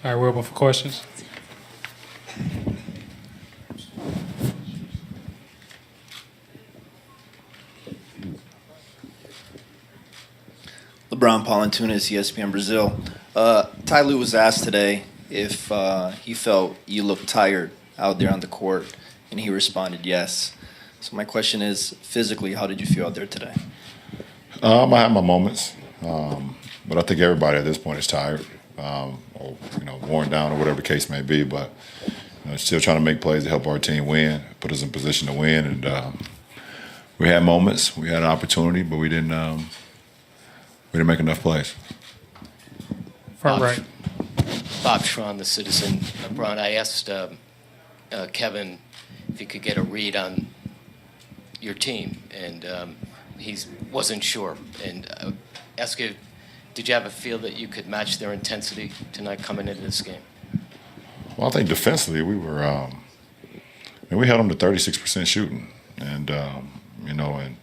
All right, we're open for questions. LeBron Palantunas, ESPN Brazil. Ty Lue was asked today if he felt you looked tired out there on the court, and he responded yes. So my question is, physically, how did you feel out there today? I had my moments, but I think everybody at this point is tired, or worn down, or whatever the case may be. But still trying to make plays to help our team win, put us in position to win. And we had moments, we had an opportunity, but we didn't make enough plays. Front right. Bob Schron, the Citizen. LeBron, I asked Kevin if he could get a read on your team, and he wasn't sure. And ask you, did you have a feel that you could match their intensity tonight coming into this game? Well, I think defensively we were, we held them to 36% shooting, and and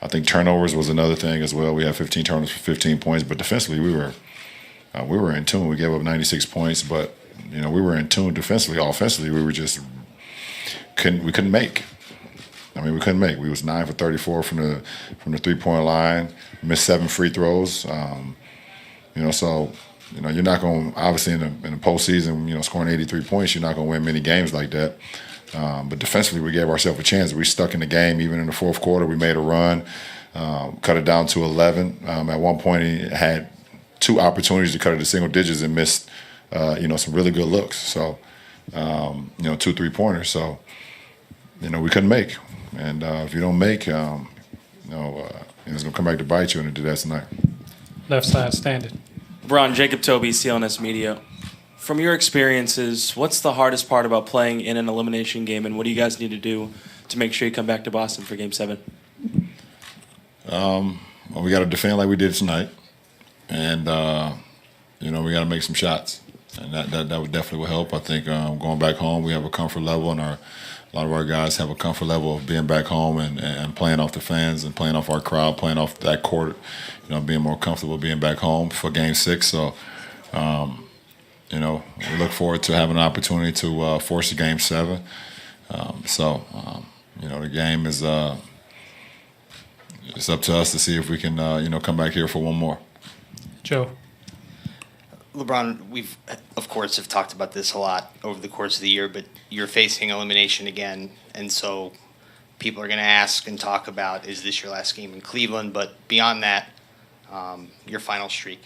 I think turnovers was another thing as well. We had 15 turnovers for 15 points, but defensively we were in tune. We gave up 96 points, but we were in tune defensively. Offensively, we were just couldn't make. I mean, we couldn't make. We was 9 for 34 from the 3-point line. Missed 7 free throws. So you're not going to, obviously in the postseason, scoring 83 points, you're not going to win many games like that. But defensively, we gave ourselves a chance. We stuck in the game. Even in the fourth quarter, we made a run, cut it down to 11. At one point, he had 2 opportunities to cut it to single digits and missed, some really good looks. So, 2 3-pointers. So, we couldn't make. And if you don't make, it's going to come back to bite you, and it did that tonight. Left side standing. LeBron, Jacob Toby, CLNS Media. From your experiences, what's the hardest part about playing in an elimination game, and what do you guys need to do to make sure you come back to Boston for Game 7? Well, we got to defend like we did tonight, and we got to make some shots, and that would definitely help. I think going back home, we have a comfort level, and a lot of our guys have a comfort level of being back home and playing off the fans and playing off our crowd, playing off that court, being more comfortable being back home for Game 6. So. We look forward to having an opportunity to force a Game 7. The game is it's up to us to see if we can, come back here for one more. Joe. LeBron, we've, of course, have talked about this a lot over the course of the year, but you're facing elimination again, and so people are going to ask and talk about, is this your last game in Cleveland? But beyond that, your final streak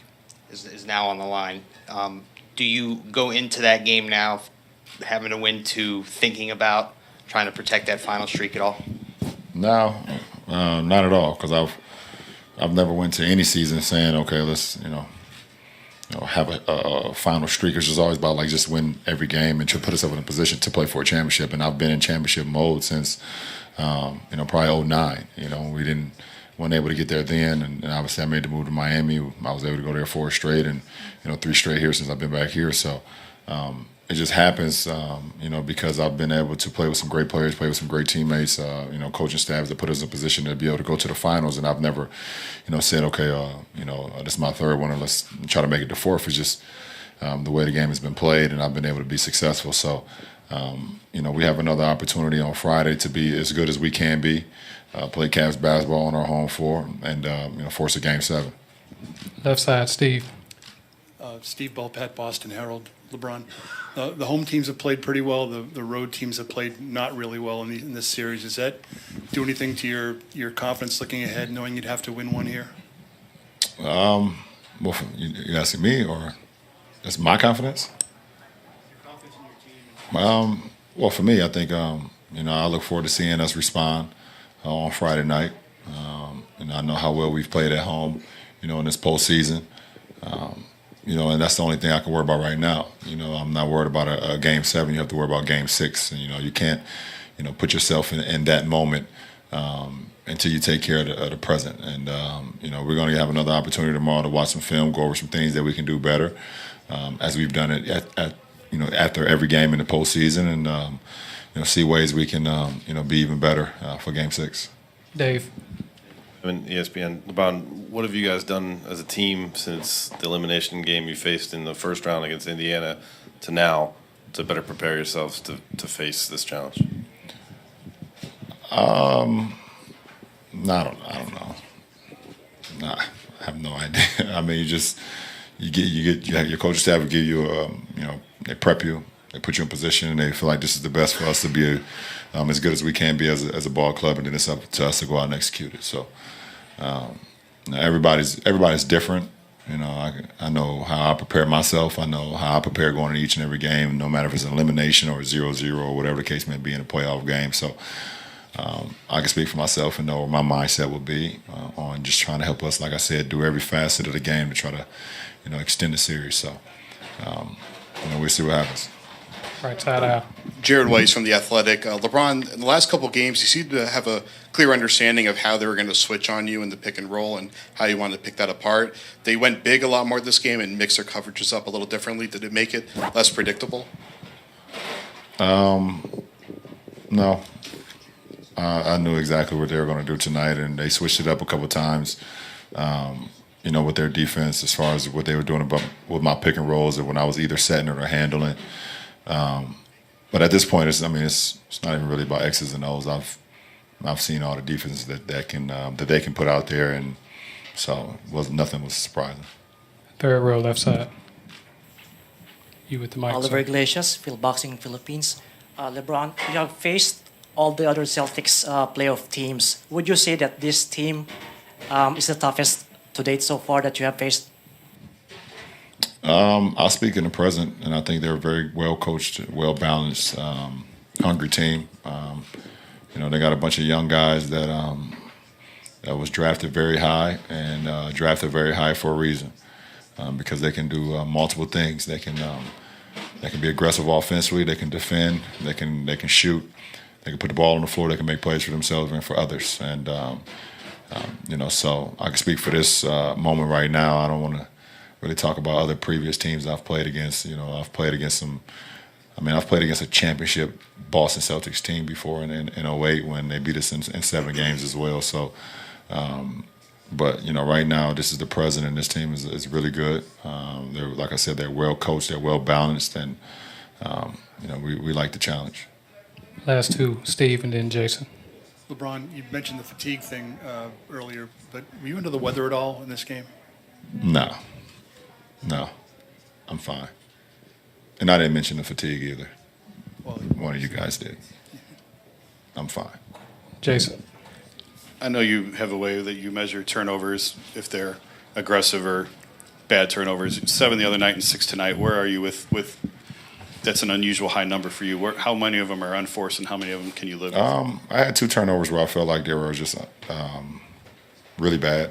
is now on the line. Do you go into that game now having to win to thinking about trying to protect that final streak at all? No, not at all, because I've never went to any season saying, okay, let's have a final streak. It's just always about just win every game and to put ourselves in a position to play for a championship. And I've been in championship mode since probably 2009. We weren't able to get there then, and obviously I made the move to Miami. I was able to go there 4 straight, and 3 straight here since I've been back here. So it just happens, because I've been able to play with some great players, play with some great teammates, coaching staffs that put us in a position to be able to go to the finals. And I've never, said, okay, this is my 3rd one, or let's try to make it to 4th. It's just the way the game has been played, and I've been able to be successful. So, we have another opportunity on Friday to be as good as we can be. Play Cavs basketball on our home floor, and force a Game 7. Left side, Steve. Steve Bulpat, Boston Herald. LeBron, the home teams have played pretty well. The road teams have played not really well in this series. Does that do anything to your confidence looking ahead, knowing you'd have to win one here? Well, you asking me, or that's my confidence? Your confidence in your team. Well, for me, I think I look forward to seeing us respond on Friday night. I know how well we've played at home, in this postseason. And that's the only thing I can worry about right now. I'm not worried about a Game 7. You have to worry about Game 6. And, you can't, put yourself in that moment until you take care of the present. And, we're going to have another opportunity tomorrow to watch some film, go over some things that we can do better, as we've done it after every game in the postseason, and see ways we can, be even better for Game 6. Dave. And ESPN, LeBron, what have you guys done as a team since the elimination game you faced in the first round against Indiana to now to better prepare yourselves to face this challenge? No, I don't know. Nah, I have no idea. I mean, you get your coaching staff will give you, they prep you, they put you in position, and they feel like this is the best for us to be as good as we can be as a ball club, and then it's up to us to go out and execute it. So everybody's different. I know how I prepare myself. I know how I prepare going to each and every game, no matter if it's an elimination or 0-0 or whatever the case may be in a playoff game. So I can speak for myself and know where my mindset will be on just trying to help us, like I said, do every facet of the game to try to, extend the series. So, we'll see what happens. Right side out. Jared Weiss from The Athletic. LeBron, in the last couple of games, you seem to have a clear understanding of how they were going to switch on you in the pick and roll and how you wanted to pick that apart. They went big a lot more this game and mixed their coverages up a little differently. Did it make it less predictable? No. I knew exactly what they were going to do tonight, and they switched it up a couple of times, with their defense as far as what they were doing with my pick and rolls and when I was either setting it or handling. But at this point, it's not even really about X's and O's. I've seen all the defenses that they can put out there, and so nothing was surprising. Third row, left side. You with the mic. Oliver sir. Iglesias, Phil Boxing Philippines. LeBron, you have faced all the other Celtics playoff teams. Would you say that this team is the toughest to date so far that you have faced? I'll speak in the present, and I think they're a very well coached, well balanced, hungry team. They got a bunch of young guys that was drafted very high and drafted very high for a reason, because they can do multiple things. They can be aggressive offensively. They can defend. They can shoot. They can put the ball on the floor. They can make plays for themselves and for others. And so I can speak for this moment right now. I don't want to really talk about other previous teams I've played against. I've played against a championship Boston Celtics team before in 08 when they beat us in 7 games as well. So, but right now this is the present, and this team is really good. They're, like I said, they're well coached, they're well balanced, and we like the challenge. Last two, Steve and then Jason. LeBron, you mentioned the fatigue thing earlier, but were you into the weather at all in this game? No, I'm fine. And I didn't mention the fatigue either. Well, One of you guys did. I'm fine. Jason. I know you have a way that you measure turnovers, if they're aggressive or bad turnovers. 7 the other night and 6 tonight. Where are you with that's an unusual high number for you. How many of them are unforced and how many of them can you live with? I had 2 turnovers where I felt like they were just really bad.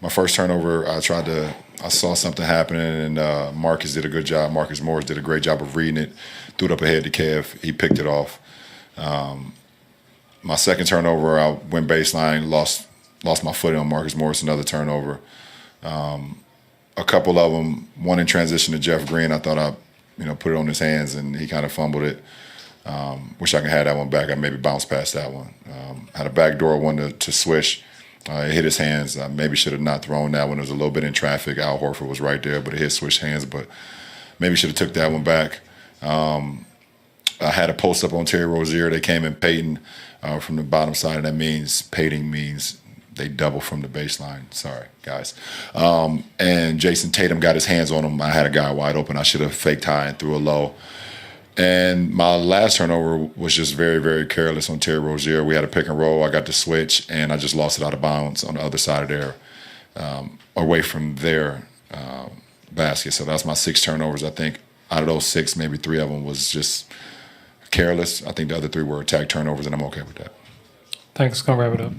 My first turnover, I saw something happening, and Marcus did a good job. Marcus Morris did a great job of reading it, threw it up ahead to Kev. He picked it off. My second turnover, I went baseline, lost my footing on Marcus Morris, another turnover. A couple of them, one in transition to Jeff Green, I thought I put it on his hands, and he kind of fumbled it. Wish I could have that one back. I maybe bounced past that one. Had a backdoor one to Swish. It hit his hands. I maybe should have not thrown that one. It was a little bit in traffic. Al Horford was right there, but it hit Swish's hands. But maybe should have took that one back. I had a post up on Terry Rozier. They came in Peyton from the bottom side, and that means Peyton means they double from the baseline. Sorry, guys. And Jason Tatum got his hands on him. I had a guy wide open. I should have faked high and threw a low. And my last turnover was just very, very careless on Terry Rozier. We had a pick and roll. I got the switch, and I just lost it out of bounds on the other side of their, away from their basket. So that's my 6 turnovers. I think out of those 6, maybe 3 of them was just careless. I think the other 3 were attack turnovers, and I'm okay with that. Thanks. Gonna wrap it up.